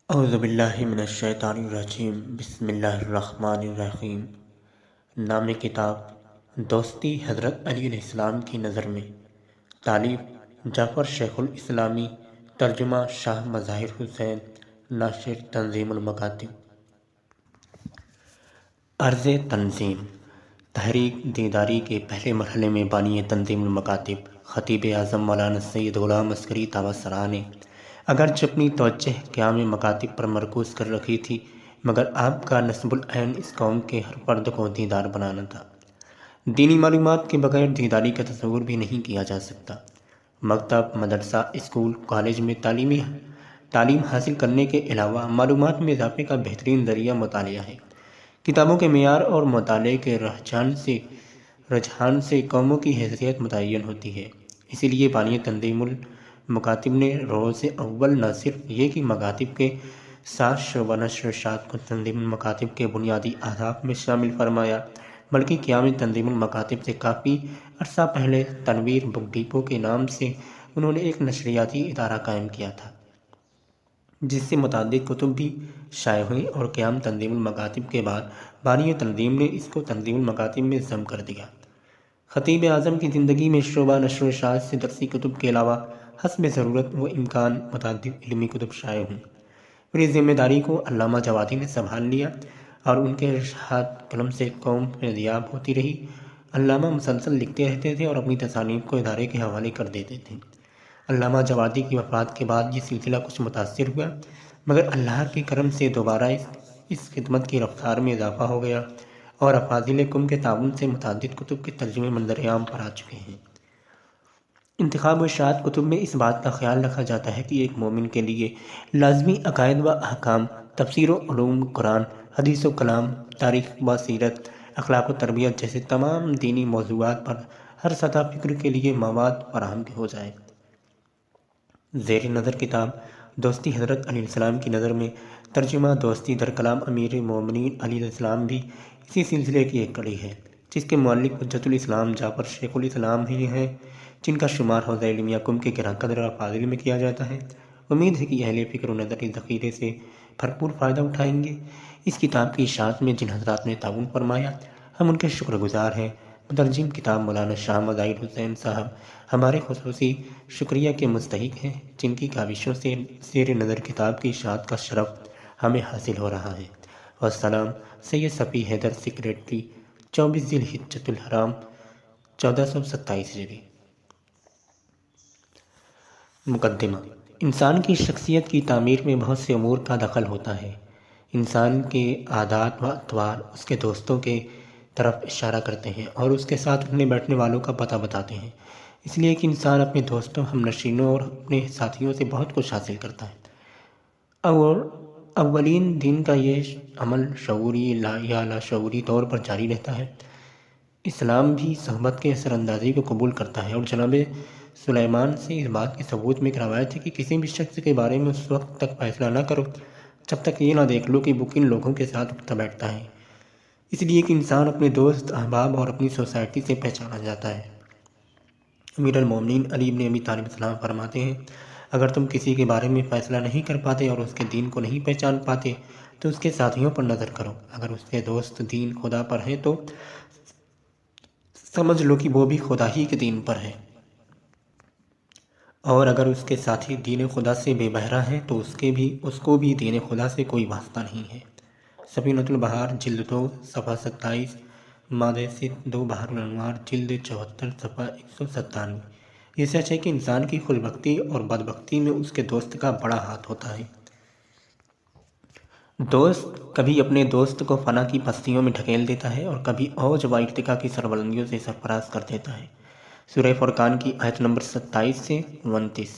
اعوذ باللہ من الشیطان الرجیم بسم اللہ الرحمن الرحیم۔ نام کتاب دوستی حضرت علی علیہ السلام کی نظر میں، تالیف جعفر شیخ الاسلامی، ترجمہ شاہ مظاہر حسین، ناشر تنظیم المکاتب۔ عرض تنظیم: تحریک دیداری کے پہلے مرحلے میں بانی تنظیم المکاتب خطیب اعظم مولانا سید غلام عسکری طاووسراء نے اگرچہ اپنی توجہ قیام مکاتب پر مرکوز کر رکھی تھی، مگر آپ کا نصب العین اس قوم کے ہر فرد کو دیندار بنانا تھا۔ دینی معلومات کے بغیر دینداری کا تصور بھی نہیں کیا جا سکتا۔ مکتب، مدرسہ، اسکول، کالج میں تعلیم حاصل کرنے کے علاوہ معلومات میں اضافے کا بہترین ذریعہ مطالعہ ہے۔ کتابوں کے معیار اور مطالعے کے رجحان سے قوموں کی حیثیت متعین ہوتی ہے۔ اسی لیے بانی تنظیم المکاتب نے روز اول نہ صرف یہ کہ مکاتب کے 7 شعبہ نشر اشاعت کو تنظیم المکاتب کے بنیادی اہداف میں شامل فرمایا، بلکہ قیام تنظیم المکاتب سے کافی عرصہ پہلے تنویر بک ڈیپو کے نام سے انہوں نے ایک نشریاتی ادارہ قائم کیا تھا، جس سے متعدد کتب بھی شائع ہوئیں، اور قیام تنظیم المکاتب کے بعد بانی تنظیم نے اس کو تنظیم المکاتب میں ضم کر دیا۔ خطیب اعظم کی زندگی میں شعبہ نشر و اشاعت سے درسی کتب کے علاوہ حسب ضرورت و امکان متعدد علمی کتب شائع ہوئیں۔ پھر اس ذمہ داری کو علامہ جوادی نے سنبھال لیا اور ان کے ارشاد قلم سے قوم فیضیاب ہوتی رہی۔ علامہ مسلسل لکھتے رہتے تھے اور اپنی تصانیف کو ادارے کے حوالے کر دیتے تھے۔ علامہ جوادی کی وفات کے بعد یہ سلسلہ کچھ متاثر ہوا، مگر اللہ کے کرم سے دوبارہ اس خدمت کی رفتار میں اضافہ ہو گیا اور افاضل قوم کے تعاون سے متعدد کتب کے ترجمے منظر عام پر آ چکے ہیں۔ انتخاب و اشاعت کتب میں اس بات کا خیال رکھا جاتا ہے کہ ایک مومن کے لیے لازمی عقائد و احکام، تفسیر و علوم قرآن، حدیث و کلام، تاریخ و سیرت، اخلاق و تربیت جیسے تمام دینی موضوعات پر ہر سطح فکر کے لیے مواد فراہم ہو جائے۔ زیر نظر کتاب دوستی حضرت علیہ السلام کی نظر میں، ترجمہ دوستی در کلام امیر مومنین علی علیہ السلام بھی اسی سلسلے کی ایک کڑی ہے، جس کے مؤلف حجت الاسلام جعفر شیخ الاسلام ہی ہیں، جن کا شمار حوزہ علمیہ قم کے گراں قدر افاضل میں کیا جاتا ہے۔ امید ہے کہ اہل فکر و نظری ذخیرے سے بھرپور فائدہ اٹھائیں گے۔ اس کتاب کی اشاعت میں جن حضرات نے تعاون فرمایا، ہم ان کے شکر گزار ہیں۔ مترجم کتاب مولانا شاہ مظاہر حسین صاحب ہمارے خصوصی شکریہ کے مستحق ہیں، جن کی کاوشوں سے زیر نظر کتاب کی اشاعت کا شرف ہمیں حاصل ہو رہا ہے۔ والسلام، سید صفی حیدر، سیکریٹری، 24 ذی الحجۃ الحرام، 1427 ہجری۔ مقدمہ۔ انسان کی شخصیت کی تعمیر میں بہت سے امور کا دخل ہوتا ہے۔ انسان کے عادات و اطوار اس کے دوستوں کے طرف اشارہ کرتے ہیں اور اس کے ساتھ اٹھنے بیٹھنے والوں کا پتہ بتاتے ہیں، اس لیے کہ انسان اپنے دوستوں، ہم نشینوں اور اپنے ساتھیوں سے بہت کچھ حاصل کرتا ہے۔ اور اولین دن کا یہ عمل شعوری یا لاشعوری طور پر جاری رہتا ہے۔ اسلام بھی صحبت کے اثر اندازی کو قبول کرتا ہے، اور جناب سلیمان سے اس بات کے ثبوت میں ایک روایت ہے کہ کسی بھی شخص کے بارے میں اس وقت تک فیصلہ نہ کرو جب تک یہ نہ دیکھ لو کہ وہ کن لوگوں کے ساتھ اٹھتا بیٹھتا ہے، اس لیے کہ انسان اپنے دوست، احباب اور اپنی سوسائٹی سے پہچانا جاتا ہے۔ امیر المومنین علی بن ابی طالب السلام فرماتے ہیں، اگر تم کسی کے بارے میں فیصلہ نہیں کر پاتے اور اس کے دین کو نہیں پہچان پاتے تو اس کے ساتھیوں پر نظر کرو۔ اگر اس کے دوست دین خدا پر ہیں تو سمجھ لو کہ وہ بھی خدا ہی کے دین پر ہے، اور اگر اس کے ساتھی دین خدا سے بے بہرہ ہیں تو اس کو بھی دین خدا سے کوئی واسطہ نہیں ہے۔ سفینۃ البحار جلد 2 صفحہ 27، مادہ 2 بحر الانوار جلد 74 صفحہ 197۔ یہ سچ ہے کہ انسان کی خوش بختی اور بدبختی میں اس کے دوست کا بڑا ہاتھ ہوتا ہے۔ دوست کبھی اپنے دوست کو فنا کی پستیوں میں ڈھکیل دیتا ہے اور کبھی اوج و ارتقاء کی سربلندیوں سے سرفراز کر دیتا ہے۔ سورہ فرقان کی آیت نمبر 27 سے 29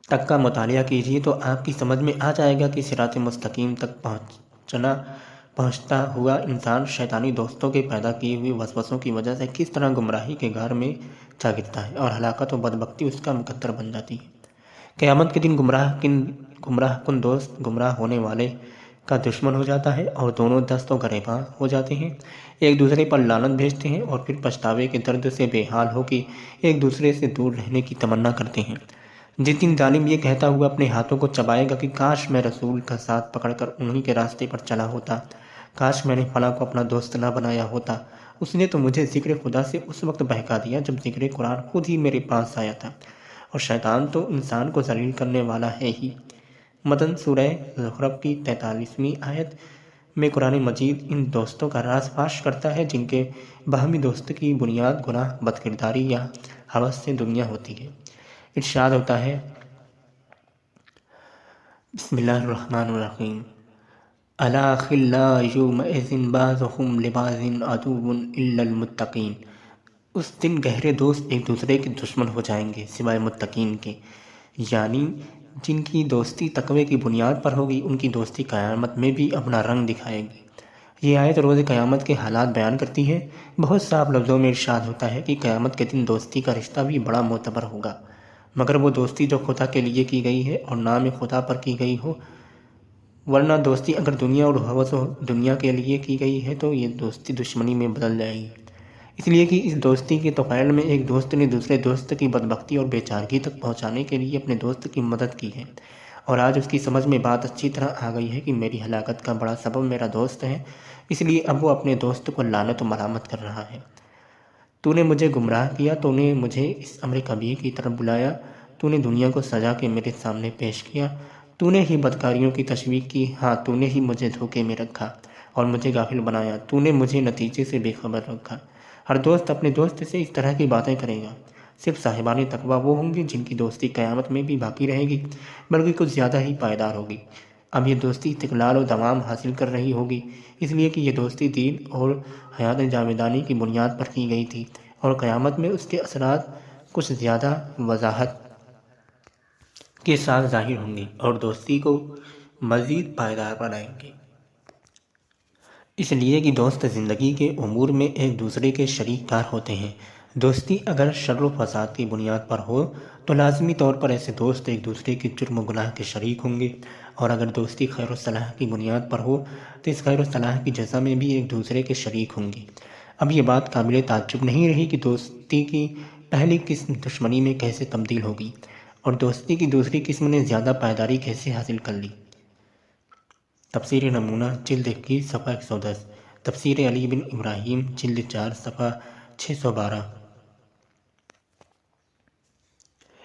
تک کا مطالعہ کیجیے تو آپ کی سمجھ میں آ جائے گا کہ صراط مستقیم تک پہنچتا ہوا انسان شیطانی دوستوں کے پیدا کیے ہوئے وسوسوں کی وجہ سے کس طرح گمراہی کے غار میں جا گرتا ہے اور ہلاکت و بدبختی اس کا مقدر بن جاتی ہے۔ قیامت کے دن گمراہ کن دوست گمراہ ہونے والے کا دشمن ہو جاتا ہے اور دونوں دست و گریباں ہو جاتے ہیں، ایک دوسرے پر لعنت بھیجتے ہیں اور پھر پچھتاوے کے درد سے بے حال ہو کے ایک دوسرے سے دور رہنے کی تمنا کرتے ہیں۔ جس دن ظالم یہ کہتا ہوا اپنے ہاتھوں کو چبائے گا کہ کاش میں رسول کا ساتھ پکڑ کر انہی کے راستے پر چلا ہوتا، کاش میں نے فلاں کو اپنا دوست نہ بنایا ہوتا، اس نے تو مجھے ذکر خدا سے اس وقت بہکا دیا جب ذکر قرآن خود ہی میرے پاس آیا تھا، اور شیطان تو انسان کو ذلیل کرنے والا ہے ہی۔ مدن سورہ زخرف کی 43ویں آیت میں قرآن مجید ان دوستوں کا راز فاش کرتا ہے جن کے باہمی دوست کی بنیاد گناہ، بدکرداری یا ہوس سے دنیا ہوتی ہے۔ ارشاد ہوتا ہے، بسم اللہ الرحمن الرحیم، الاخلاء یومئذ بعضهم لبعض عدو الا المتقین۔ اس دن گہرے دوست ایک دوسرے کے دشمن ہو جائیں گے سوائے متقین کے، یعنی جن کی دوستی تقوی کی بنیاد پر ہوگی ان کی دوستی قیامت میں بھی اپنا رنگ دکھائے گی۔ یہ آیت روز قیامت کے حالات بیان کرتی ہے۔ بہت صاف لفظوں میں ارشاد ہوتا ہے کہ قیامت کے دن دوستی کا رشتہ بھی بڑا معتبر ہوگا، مگر وہ دوستی جو خدا کے لیے کی گئی ہے اور نام خدا پر کی گئی ہو، ورنہ دوستی اگر دنیا اور ہوس و دنیا کے لیے کی گئی ہے تو یہ دوستی دشمنی میں بدل جائے گی، اس لیے کہ اس دوستی کے طفیل میں ایک دوست نے دوسرے دوست کی بدبختی اور بیچارگی تک پہنچانے کے لیے اپنے دوست کی مدد کی ہے، اور آج اس کی سمجھ میں بات اچھی طرح آ گئی ہے کہ میری ہلاکت کا بڑا سبب میرا دوست ہے، اس لیے اب وہ اپنے دوست کو لعنت و ملامت کر رہا ہے۔ تو نے مجھے گمراہ کیا، تو نے مجھے اس امر کبیر کی طرف بلایا، تو نے دنیا کو سجا کے میرے سامنے پیش کیا، تو نے ہی بدکاریوں کی تشویق کی، ہاں تو نے ہی مجھے دھوکے میں رکھا اور مجھے غافل بنایا، تو نے مجھے نتیجے سے بے خبر رکھا۔ ہر دوست اپنے دوست سے اس طرح کی باتیں کرے گا۔ صرف صاحبان تقویٰ وہ ہوں گے جن کی دوستی قیامت میں بھی باقی رہے گی، بلکہ کچھ زیادہ ہی پائیدار ہوگی۔ اب یہ دوستی استقلال و دوام حاصل کر رہی ہوگی، اس لیے کہ یہ دوستی دین اور حیات جاویدانی کی بنیاد پر کی گئی تھی، اور قیامت میں اس کے اثرات کچھ زیادہ وضاحت کے ساتھ ظاہر ہوں گے اور دوستی کو مزید پائیدار بنائیں گے۔ اس لیے کہ دوست زندگی کے امور میں ایک دوسرے کے شریک کار ہوتے ہیں۔ دوستی اگر شر و فساد کی بنیاد پر ہو تو لازمی طور پر ایسے دوست ایک دوسرے کے جرم و گناہ کے شریک ہوں گے، اور اگر دوستی خیر و صلاح کی بنیاد پر ہو تو اس خیر و صلاح کی جزا میں بھی ایک دوسرے کے شریک ہوں گے۔ اب یہ بات قابل تعجب نہیں رہی کہ دوستی کی پہلی قسم دشمنی میں کیسے تبدیل ہوگی، اور دوستی کی دوسری قسم نے زیادہ پائیداری کیسے حاصل کر لی۔ تفسیر نمونہ جلد 21 صفحہ 110، تفسیر علی بن ابراہیم جلد 4 صفحہ 612۔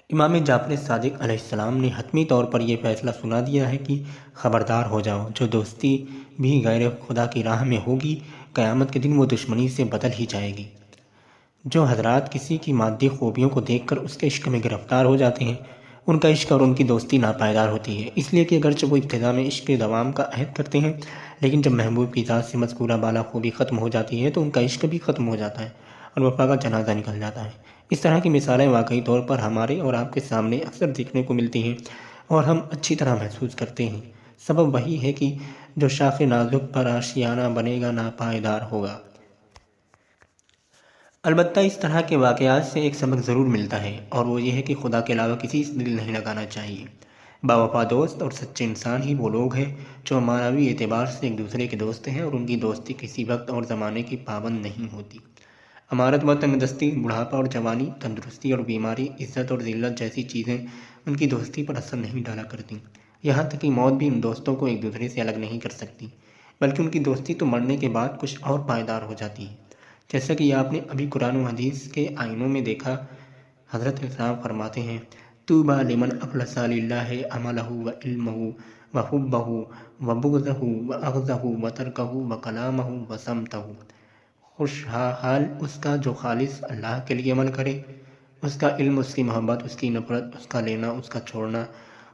امام جعفر صادق علیہ السلام نے حتمی طور پر یہ فیصلہ سنا دیا ہے کہ خبردار ہو جاؤ، جو دوستی بھی غیر خدا کی راہ میں ہوگی قیامت کے دن وہ دشمنی سے بدل ہی جائے گی۔ جو حضرات کسی کی مادی خوبیوں کو دیکھ کر اس کے عشق میں گرفتار ہو جاتے ہیں، ان کا عشق اور ان کی دوستی ناپائیدار ہوتی ہے، اس لیے کہ اگرچہ وہ ابتدا میں عشق کے دوام کا عہد کرتے ہیں، لیکن جب محبوب کی ذات سے مذکورہ بالا خوبی ختم ہو جاتی ہے تو ان کا عشق بھی ختم ہو جاتا ہے اور وفا کا جنازہ نکل جاتا ہے۔ اس طرح کی مثالیں واقعی طور پر ہمارے اور آپ کے سامنے اکثر دیکھنے کو ملتی ہیں اور ہم اچھی طرح محسوس کرتے ہیں۔ سبب وہی ہے کہ جو شاخ نازک پر آشیانہ بنے گا ناپائیدار ہوگا۔ البتہ اس طرح کے واقعات سے ایک سبق ضرور ملتا ہے، اور وہ یہ ہے کہ خدا کے علاوہ کسی سے دل نہیں لگانا چاہیے۔ باوفا دوست اور سچے انسان ہی وہ لوگ ہیں جو معنوی اعتبار سے ایک دوسرے کے دوست ہیں، اور ان کی دوستی کسی وقت اور زمانے کی پابند نہیں ہوتی۔ امارت و تنگ دستی، بڑھاپا اور جوانی، تندرستی اور بیماری، عزت اور ذلت جیسی چیزیں ان کی دوستی پر اثر نہیں ڈالا کرتی۔ یہاں تک کہ موت بھی ان دوستوں کو ایک دوسرے سے الگ نہیں کر سکتی، بلکہ ان کی دوستی تو مرنے کے بعد کچھ اور پائیدار ہو جاتی ہے، جیسا کہ آپ نے ابھی قرآن و حدیث کے آئینوں میں دیکھا۔ حضرت اسلام فرماتے ہیں، طوبیٰ لمن اخلص للہ عملہ و علمہ و حبہ و بغضہ و اخذہ و ترکہ و کلامہ و سمتہ۔ خوشحال اس کا جو خالص اللہ کے لیے عمل کرے، اس کا علم، اس کی محبت، اس کی نفرت، اس کا لینا، اس کا چھوڑنا،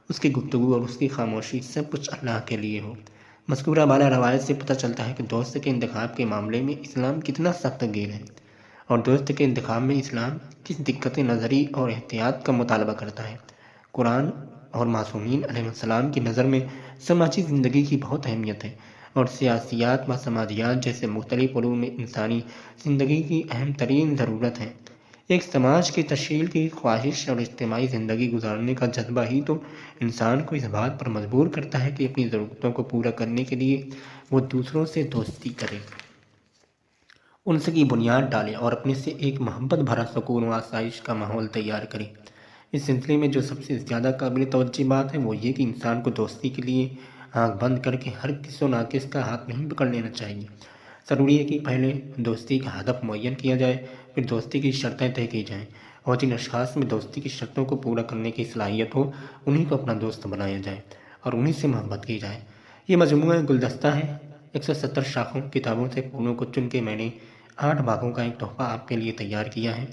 اس کی گفتگو اور اس کی خاموشی، سب کچھ اللہ کے لیے ہو۔ مذکورہ بالا روایت سے پتہ چلتا ہے کہ دوست کے انتخاب کے معاملے میں اسلام کتنا سخت گیر ہے، اور دوست کے انتخاب میں اسلام کس دقت نظری اور احتیاط کا مطالبہ کرتا ہے۔ قرآن اور معصومین علیہ السلام کی نظر میں سماجی زندگی کی بہت اہمیت ہے، اور سیاسیات و سماجیات جیسے مختلف علوم میں انسانی زندگی کی اہم ترین ضرورت ہے۔ ایک سماج کی تشکیل کی خواہش اور اجتماعی زندگی گزارنے کا جذبہ ہی تو انسان کو اس بات پر مجبور کرتا ہے کہ اپنی ضرورتوں کو پورا کرنے کے لیے وہ دوسروں سے دوستی کرے، ان سے کی بنیاد ڈالے اور اپنے سے ایک محبت بھرا سکون و آسائش کا ماحول تیار کرے۔ اس سلسلے میں جو سب سے زیادہ قابل توجہ بات ہے وہ یہ کہ انسان کو دوستی کے لیے آنکھ بند کر کے ہر کس و ناقص کا ہاتھ نہیں پکڑ لینا چاہیے۔ ضروری ہے کہ پہلے دوستی کا ہدف معین کیا جائے، پھر دوستی کی شرطیں طے کی جائیں، اور جن اشخاص میں دوستی کی شرطوں کو پورا کرنے کی صلاحیت ہو انہی کو اپنا دوست بنایا جائے اور انہی سے محبت کی جائے۔ یہ مجموعہ گلدستہ ہے 170 شاخوں کتابوں سے پھولوں کو چن کے میں نے 8 باغوں کا ایک تحفہ آپ کے لیے تیار کیا ہے۔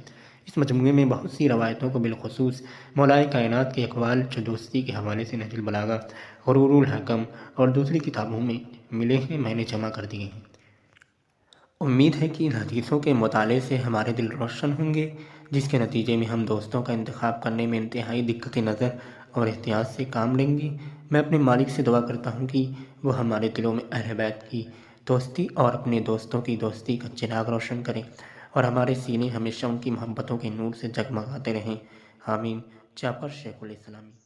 اس مجموعے میں بہت سی روایتوں کو بالخصوص مولائے کائنات کے اقوال جو دوستی کے حوالے سے نہج البلاغہ، غرور الحکم اور دوسری کتابوں میں ملے ہیں میں نے جمع کر دیے ہیں۔ امید ہے کہ ان حدیثوں کے مطالعے سے ہمارے دل روشن ہوں گے، جس کے نتیجے میں ہم دوستوں کا انتخاب کرنے میں انتہائی دقت نظر اور احتیاط سے کام لیں گے۔ میں اپنے مالک سے دعا کرتا ہوں کہ وہ ہمارے دلوں میں اہل بیت کی دوستی اور اپنے دوستوں کی دوستی کا چراغ روشن کریں اور ہمارے سینے ہمیشہ ان کی محبتوں کے نور سے جگمگاتے رہیں۔ آمین۔ جعفر شیخ الاسلامی۔